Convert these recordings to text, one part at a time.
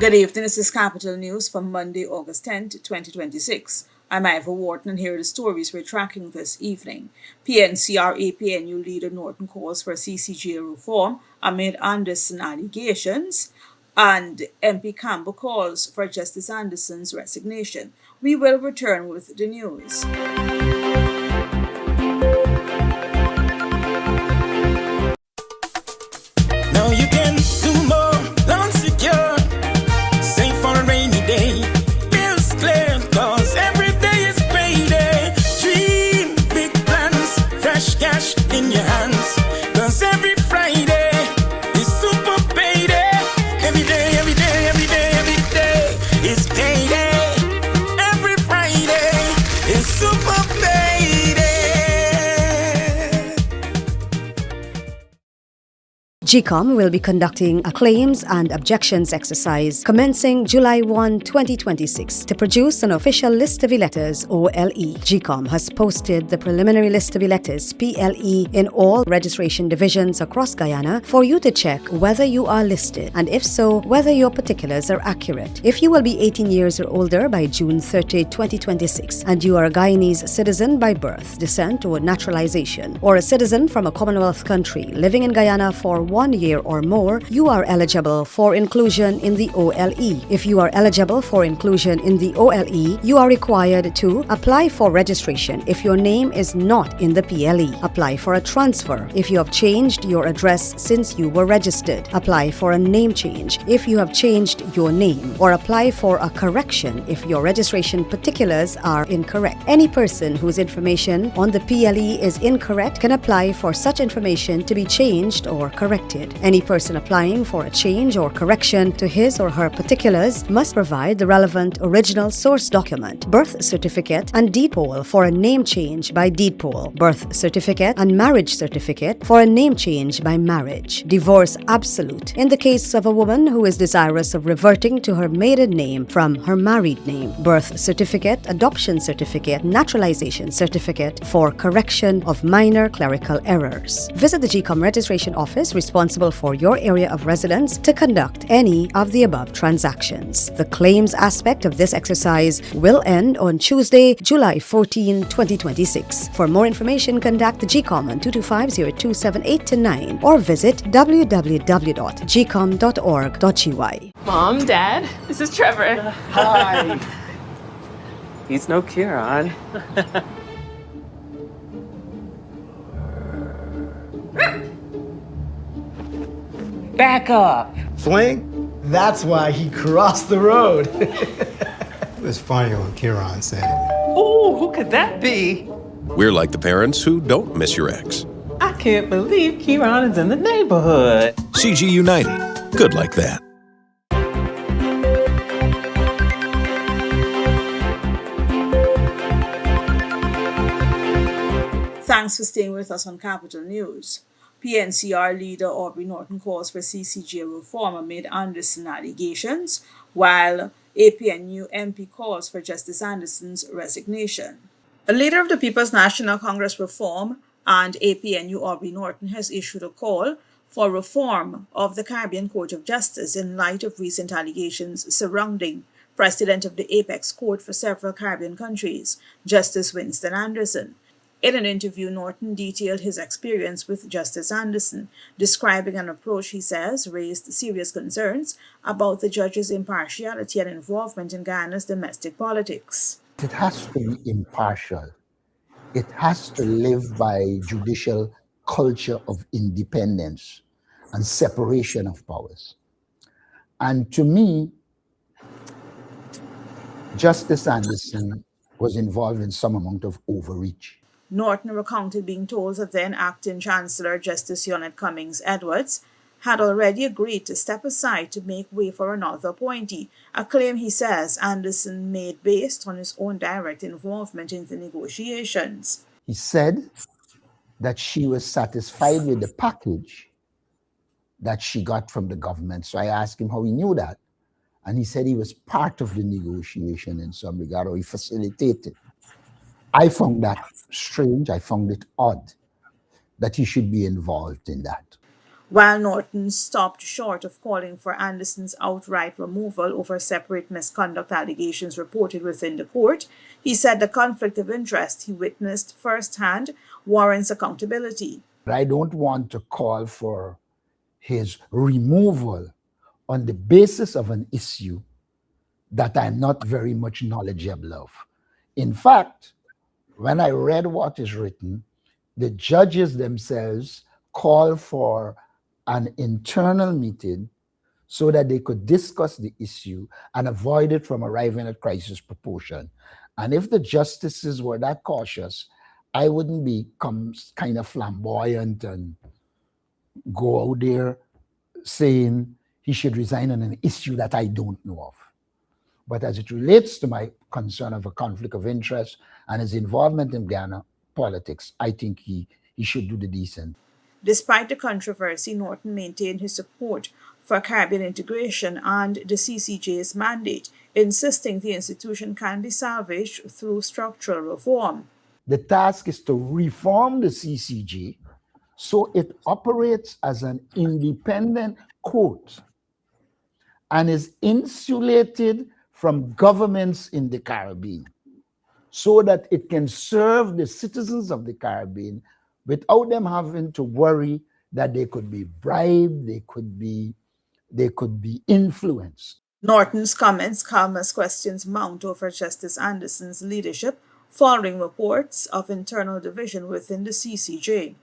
Good evening. This is Capital News for Monday, August 10th, 2026. I'm Ivor Wharton, and here are the stories we're tracking this evening. PNCR APNU leader Norton calls for CCJ reform amid Anderson allegations, and MP Campbell calls for Justice Anderson's resignation. We will return with the news. Now you can do more, loan secure, save for a rainy day. Bills clear, cause every day is payday. Dream big plans, fresh cash in your hands, cause every Friday is super payday. Every day, every day, every day, every day is payday. Every Friday is super payday. GCOM will be conducting a claims and objections exercise commencing July 1, 2026 to produce an official list of electors, OLE. GCOM has posted the preliminary list of electors, PLE, in all registration divisions across Guyana for you to check whether you are listed and if so, whether your particulars are accurate. If you will be 18 years or older by June 30, 2026 and you are a Guyanese citizen by birth, descent or naturalization, or a citizen from a Commonwealth country living in Guyana for 1 year or more, you are eligible for inclusion in the OLE. If you are eligible for inclusion in the OLE, you are required to apply for registration if your name is not in the PLE. Apply for a transfer if you have changed your address since you were registered. Apply for a name change if you have changed your name, or apply for a correction if your registration particulars are incorrect. Any person whose information on the PLE is incorrect can apply for such information to be changed or corrected. Any person applying for a change or correction to his or her particulars must provide the relevant original source document, birth certificate and deed poll for a name change by deed poll, birth certificate and marriage certificate for a name change by marriage. Divorce absolute in the case of a woman who is desirous of reverting to her maiden name from her married name, birth certificate, adoption certificate, naturalization certificate for correction of minor clerical errors. Visit the GCOM registration office responsible for your area of residence to conduct any of the above transactions. The claims aspect of this exercise will end on Tuesday, July 14, 2026. For more information, contact the GCOM on 225-0278-9 or visit www.gcom.org.gy. Mom, Dad, this is Trevor. Hi. He's no Kieran. Back up. Fling? That's why he crossed the road. It was funny when Kieran said it. Ooh, who could that be? We're like the parents who don't miss your ex. I can't believe Kieran is in the neighborhood. CG United. Good like that. Thanks for staying with us on Capital News. PNCR leader Aubrey Norton calls for CCJ reform amid Anderson allegations, while APNU MP calls for Justice Anderson's resignation. The leader of the People's National Congress Reform and APNU Aubrey Norton has issued a call for reform of the Caribbean Court of Justice in light of recent allegations surrounding President of the Apex Court for several Caribbean countries, Justice Winston Anderson. In an interview, Norton detailed his experience with Justice Anderson, describing an approach he says raised serious concerns about the judge's impartiality and involvement in Guyana's domestic politics. It has to be impartial. It has to live by judicial culture of independence and separation of powers. And to me, Justice Anderson was involved in some amount of overreach. Norton recounted being told that then acting Chancellor Justice Yonette Cummings Edwards had already agreed to step aside to make way for another appointee, a claim he says Anderson made based on his own direct involvement in the negotiations. He said that she was satisfied with the package that she got from the government. So I asked him how he knew that. And he said he was part of the negotiation in some regard, or he facilitated. I found that strange. I found it odd that he should be involved in that. While Norton stopped short of calling for Anderson's outright removal over separate misconduct allegations reported within the court, he said the conflict of interest he witnessed firsthand warrants accountability. I don't want to call for his removal on the basis of an issue that I'm not very much knowledgeable of. In fact, when I read what is written, the judges themselves call for an internal meeting so that they could discuss the issue and avoid it from arriving at crisis proportion. And if the justices were that cautious, I wouldn't become kind of flamboyant and go out there saying he should resign on an issue that I don't know of. But as it relates to my concern of a conflict of interest and his involvement in Guyana politics, I think he should do the decent. Despite the controversy, Norton maintained his support for Caribbean integration and the CCJ's mandate, insisting the institution can be salvaged through structural reform. The task is to reform the CCJ so it operates as an independent court and is insulated from governments in the Caribbean so that it can serve the citizens of the Caribbean without them having to worry that they could be bribed, they could be influenced. Norton's comments come as questions mount over Justice Anderson's leadership following reports of internal division within the CCJ.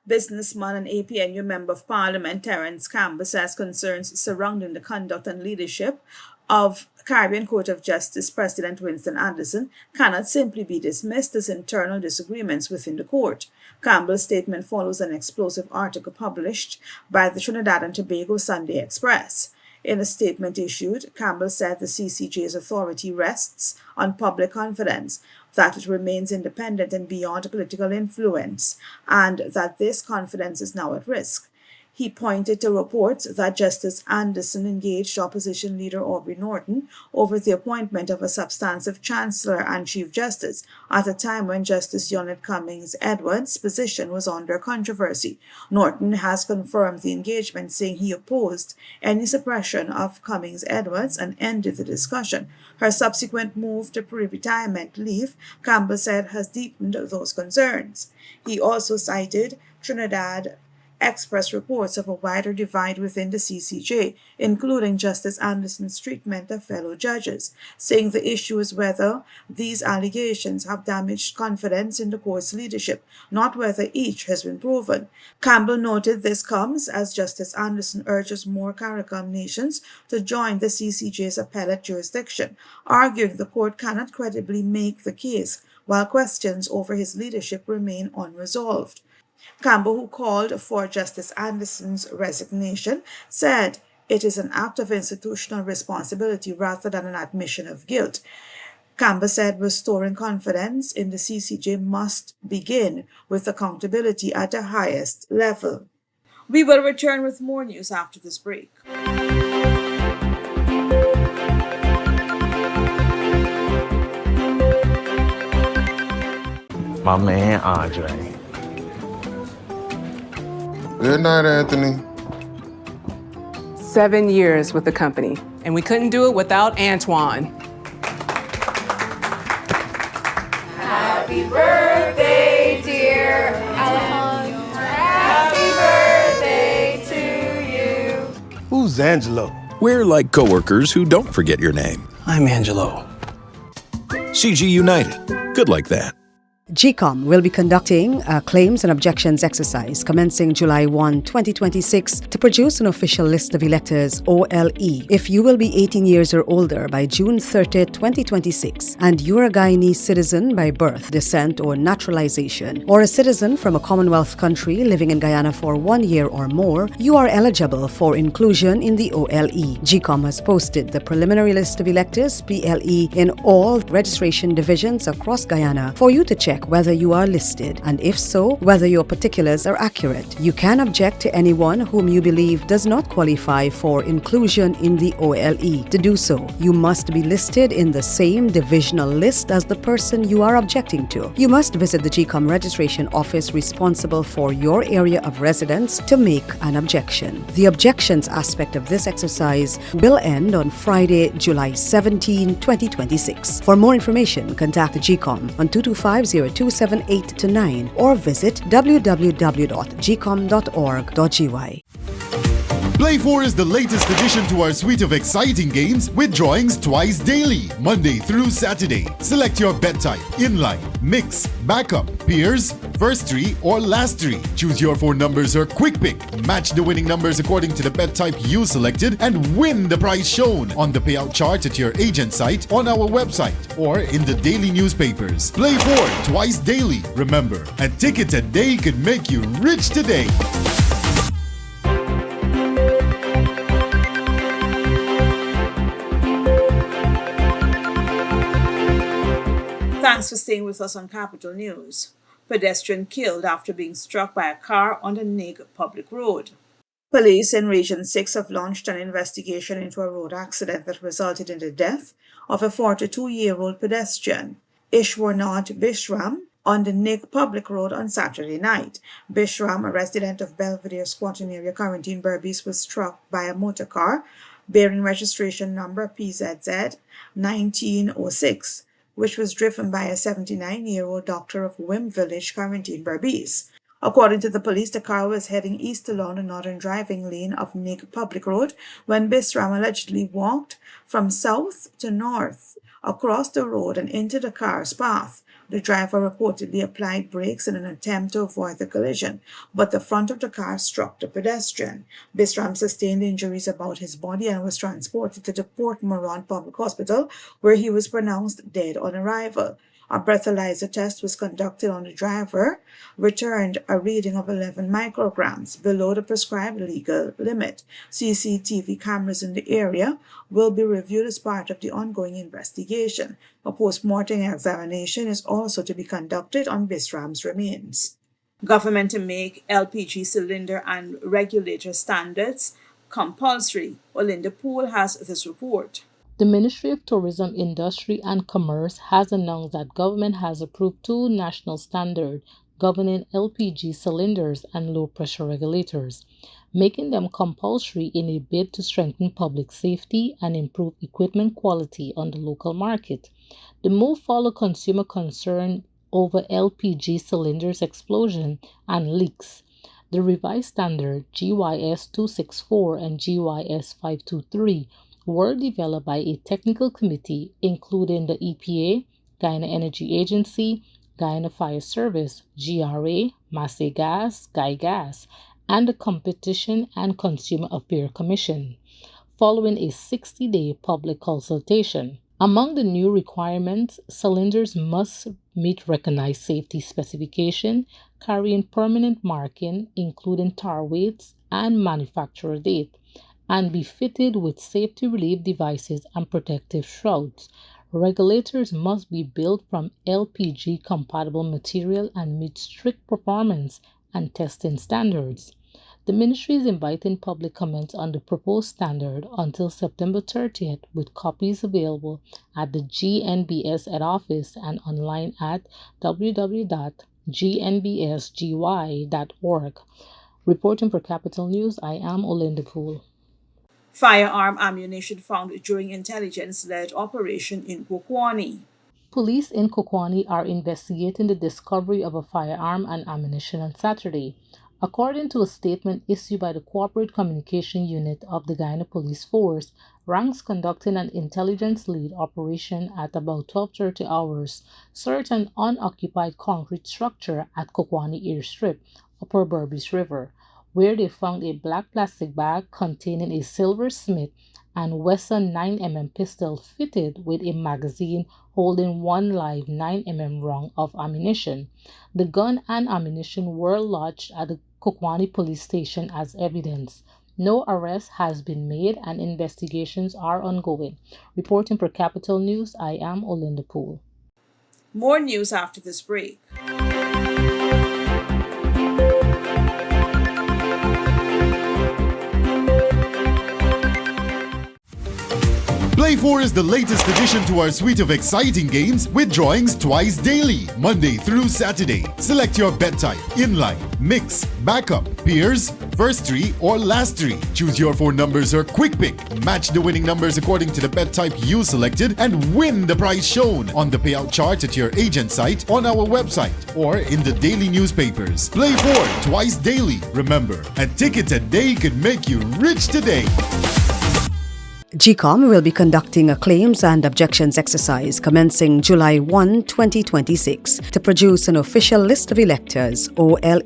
Businessman and APNU Member of Parliament Terence Campbell says concerns surrounding the conduct and leadership of Caribbean Court of Justice President Winston Anderson cannot simply be dismissed as internal disagreements within the court. Campbell's statement follows an explosive article published by the Trinidad and Tobago Sunday Express. In a statement issued, Campbell said the CCJ's authority rests on public confidence, that it remains independent and beyond political influence, and that this confidence is now at risk. He pointed to reports that Justice Anderson engaged opposition leader Aubrey Norton over the appointment of a substantive chancellor and chief justice at a time when Justice Yonette Cummings Edwards' position was under controversy. Norton has confirmed the engagement, saying he opposed any suppression of Cummings Edwards and ended the discussion. Her subsequent move to pre-retirement leave, Campbell said, has deepened those concerns. He also cited Trinidad Express reports of a wider divide within the CCJ, including Justice Anderson's treatment of fellow judges, saying the issue is whether these allegations have damaged confidence in the court's leadership, not whether each has been proven. Campbell noted this comes as Justice Anderson urges more CARICOM nations to join the CCJ's appellate jurisdiction, arguing the court cannot credibly make the case while questions over his leadership remain unresolved. Campbell, who called for Justice Anderson's resignation, said it is an act of institutional responsibility rather than an admission of guilt. Campbell said restoring confidence in the CCJ must begin with accountability at the highest level. We will return with more news after this break. My man Andre. Good night, Anthony. 7 years with the company, and we couldn't do it without Antoine. Happy birthday, dear Alejandro. Happy birthday to you. Who's Angelo? We're like coworkers who don't forget your name. I'm Angelo. CG United. Good like that. GCOM will be conducting a claims and objections exercise commencing July 1, 2026 to produce an official list of electors, OLE. If you will be 18 years or older by June 30, 2026, and you're a Guyanese citizen by birth, descent, or naturalization, or a citizen from a Commonwealth country living in Guyana for 1 year or more, you are eligible for inclusion in the OLE. GCOM has posted the preliminary list of electors, PLE, in all registration divisions across Guyana for you to check check whether you are listed, and if so, whether your particulars are accurate. You can object to anyone whom you believe does not qualify for inclusion in the OLE. To do so, you must be listed in the same divisional list as the person you are objecting to. You must visit the GCOM registration office responsible for your area of residence to make an objection. The objections aspect of this exercise will end on Friday, July 17, 2026. For more information, contact the GCOM on 225-0278-9 or visit www.gcom.org.gy. Play 4 is the latest addition to our suite of exciting games with drawings twice daily, Monday through Saturday. Select your bet type, inline, mix, backup, peers, first three, or last three. Choose your 4 numbers or quick pick. Match the winning numbers according to the bet type you selected and win the prize shown on the payout chart at your agent site, on our website, or in the daily newspapers. Play 4 twice daily. Remember, a ticket a day could make you rich today. Thanks for staying with us on Capital News. Pedestrian killed after being struck by a car on the Nig public road. Police in Region 6 have launched an investigation into a road accident that resulted in the death of a 42-year-old pedestrian, Ishwarnath Bishram, on the Nig public road on Saturday night. Bishram, a resident of Belvedere Squatting Area, Quarantine Berbice, was struck by a motor car bearing registration number PZZ 1906. Which was driven by a 79-year-old doctor of Wim Village, Quarantine Berbice. According to the police, the car was heading east along the northern driving lane of Nig Public Road when Bisram allegedly walked from south to north across the road and into the car's path. The driver reportedly applied brakes in an attempt to avoid the collision, but the front of the car struck the pedestrian. Bisram sustained injuries about his body and was transported to the Port Moran Public Hospital, where he was pronounced dead on arrival. A breathalyzer test was conducted on the driver, returned a reading of 11 micrograms, below the prescribed legal limit. CCTV cameras in the area will be reviewed as part of the ongoing investigation. A post-mortem examination is also to be conducted on Bisram's remains. Government to make LPG cylinder and regulator standards compulsory. Olinda Poole has this report. The Ministry of Tourism, Industry and Commerce has announced that government has approved 2 national standards governing LPG cylinders and low-pressure regulators, making them compulsory in a bid to strengthen public safety and improve equipment quality on the local market. The move followed consumer concern over LPG cylinders explosion and leaks. The revised standard GYS 264 and GYS 523 were developed by a technical committee including the EPA, Guyana Energy Agency, Guyana Fire Service, GRA, Masse Gas, Guy Gas, and the Competition and Consumer Affairs Commission, following a 60-day public consultation. Among the new requirements, cylinders must meet recognized safety specification, carrying permanent marking, including tar weights and manufacturer date, and be fitted with safety relief devices and protective shrouds. Regulators must be built from LPG compatible material and meet strict performance and testing standards. The Ministry is inviting public comments on the proposed standard until September 30th, with copies available at the GNBS head office and online at www.gnbsgy.org. Reporting for Capital News, I am Olinda Poole. Firearm ammunition found during intelligence-led operation in Kokwani. Police in Kokwani are investigating the discovery of a firearm and ammunition on Saturday. According to a statement issued by the Corporate Communication Unit of the Guyana Police Force, ranks conducting an intelligence-led operation at about 12:30 hours searched an unoccupied concrete structure at Kokwani Airstrip, Upper Berbice River, where they found a black plastic bag containing a Silver Smith and Wesson 9mm pistol fitted with a magazine holding 1 live 9mm round of ammunition. The gun and ammunition were lodged at the Kokwani Police Station as evidence. No arrest has been made and investigations are ongoing. Reporting for Capital News, I am Olinda Poole. More news after this break. Play 4 is the latest addition to our suite of exciting games with drawings twice daily, Monday through Saturday. Select your bet type, inline, mix, backup, peers, first three, or last three. Choose your 4 numbers or quick pick. Match the winning numbers according to the bet type you selected and win the prize shown on the payout chart at your agent site, on our website, or in the daily newspapers. Play 4 twice daily. Remember, a ticket a day could make you rich today. GCOM will be conducting a claims and objections exercise commencing July 1, 2026 to produce an official list of electors, OLE.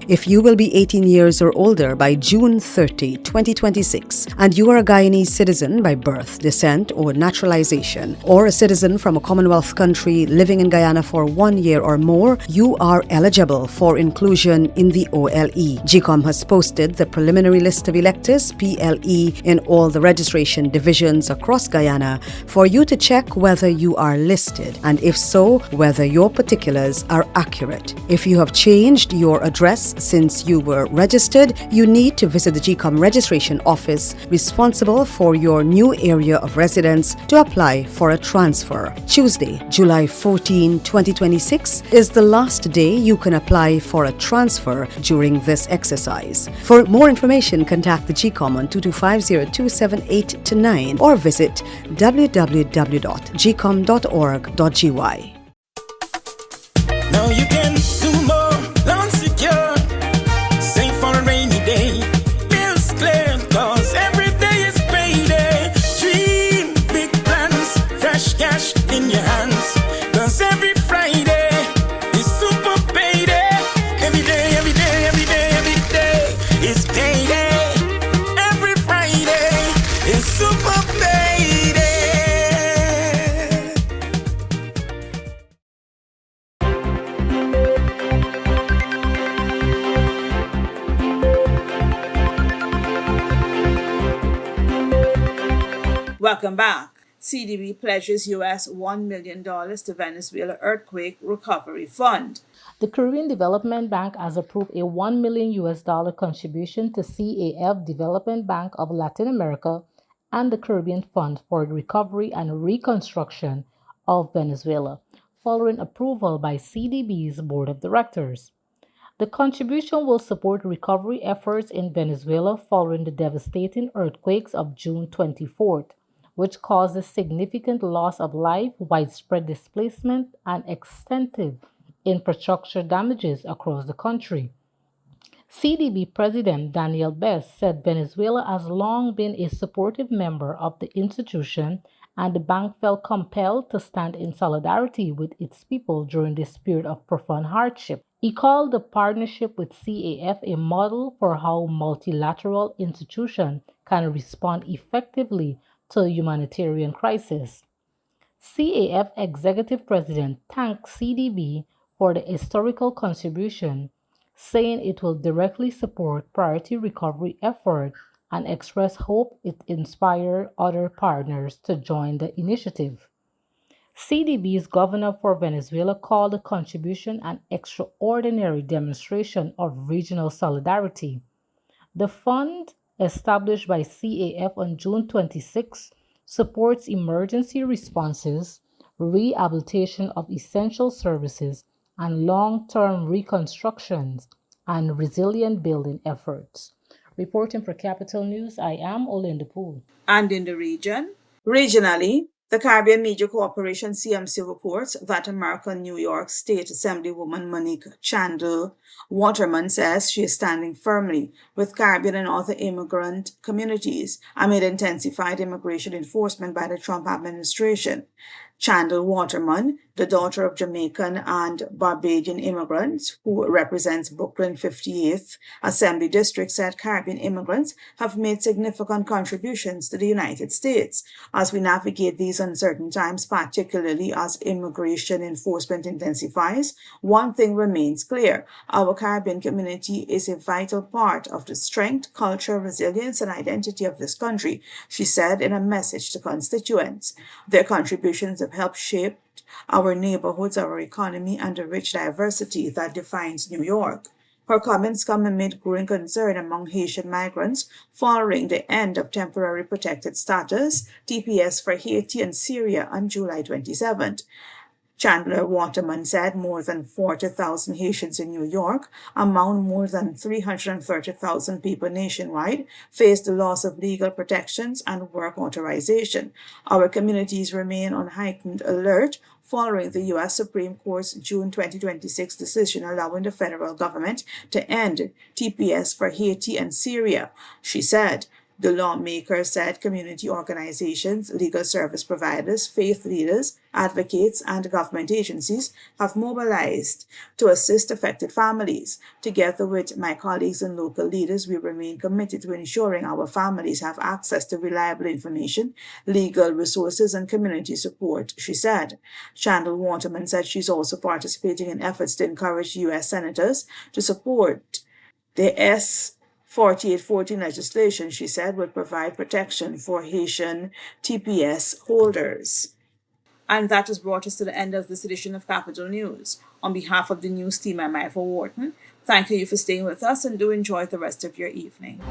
If you will be 18 years or older by June 30, 2026, and you are a Guyanese citizen by birth, descent, or naturalization, or a citizen from a Commonwealth country living in Guyana for 1 year or more, you are eligible for inclusion in the OLE. GCOM has posted the preliminary list of electors, PLE, in all the registration divisions across Guyana for you to check whether you are listed, and if so, whether your particulars are accurate. If you have changed your address since you were registered, you need to visit the GCOM registration office responsible for your new area of residence to apply for a transfer. Tuesday, July 14, 2026 is the last day you can apply for a transfer during this exercise. For more information, contact the GCOM on 225-0278-9 or visit www.gcom.org.gy. Now you can do more, loan secure, save for a rainy day, bills clear, cause every day is payday. Dream big plans, fresh cash in your hands, cause every Friday is super payday. Every day, every day, every day, every day is payday. Every Friday is super payday. Welcome back. CDB pledges US $1 million to Venezuela Earthquake Recovery Fund. The Caribbean Development Bank has approved a $1 million contribution to CAF Development Bank of Latin America and the Caribbean Fund for the Recovery and Reconstruction of Venezuela, following approval by CDB's Board of Directors. The contribution will support recovery efforts in Venezuela following the devastating earthquakes of June 24th, which caused a significant loss of life, widespread displacement, and extensive infrastructure damages across the country. CDB President Daniel Best said Venezuela has long been a supportive member of the institution, and the bank felt compelled to stand in solidarity with its people during this period of profound hardship. He called the partnership with CAF a model for how multilateral institutions can respond effectively to a humanitarian crisis. CAF Executive President thanked CDB for the historical contribution, saying it will directly support priority recovery efforts and express hope it inspire other partners to join the initiative. CDB's governor for Venezuela called the contribution an extraordinary demonstration of regional solidarity. The fund, established by CAF on June 26, supports emergency responses, rehabilitation of essential services, and long-term reconstructions and resilient building efforts. Reporting for Capital News, I am Olinda Poole. And in the region, regionally, the Caribbean Media Corporation CMC reports that American New York State Assemblywoman Monique Chandler Waterman says she is standing firmly with Caribbean and other immigrant communities amid intensified immigration enforcement by the Trump administration. Chandler Waterman, the daughter of Jamaican and Barbadian immigrants who represents Brooklyn 58th Assembly District, said Caribbean immigrants have made significant contributions to the United States. As we navigate these uncertain times, particularly as immigration enforcement intensifies, one thing remains clear. Our Caribbean community is a vital part of the strength, culture, resilience, and identity of this country, she said in a message to constituents. Their contributions have helped shape our neighborhoods, our economy, and the rich diversity that defines New York. Her comments come amid growing concern among Haitian migrants following the end of temporary protected status, TPS, for Haiti and Syria on July 27th. Chandler Waterman said more than 40,000 Haitians in New York, among more than 330,000 people nationwide, face the loss of legal protections and work authorization. Our communities remain on heightened alert following the U.S. Supreme Court's June 2026 decision allowing the federal government to end TPS for Haiti and Syria. She said, the lawmaker said community organizations, legal service providers, faith leaders, advocates, and government agencies have mobilized to assist affected families. Together with my colleagues and local leaders, we remain committed to ensuring our families have access to reliable information, legal resources, and community support, she said. Chandler Waterman said she's also participating in efforts to encourage U.S. senators to support the S-4814 legislation, she said, would provide protection for Haitian TPS holders. And that has brought us to the end of this edition of Capital News. On behalf of the news team, I'm Michael Wharton. Thank you for staying with us and do enjoy the rest of your evening.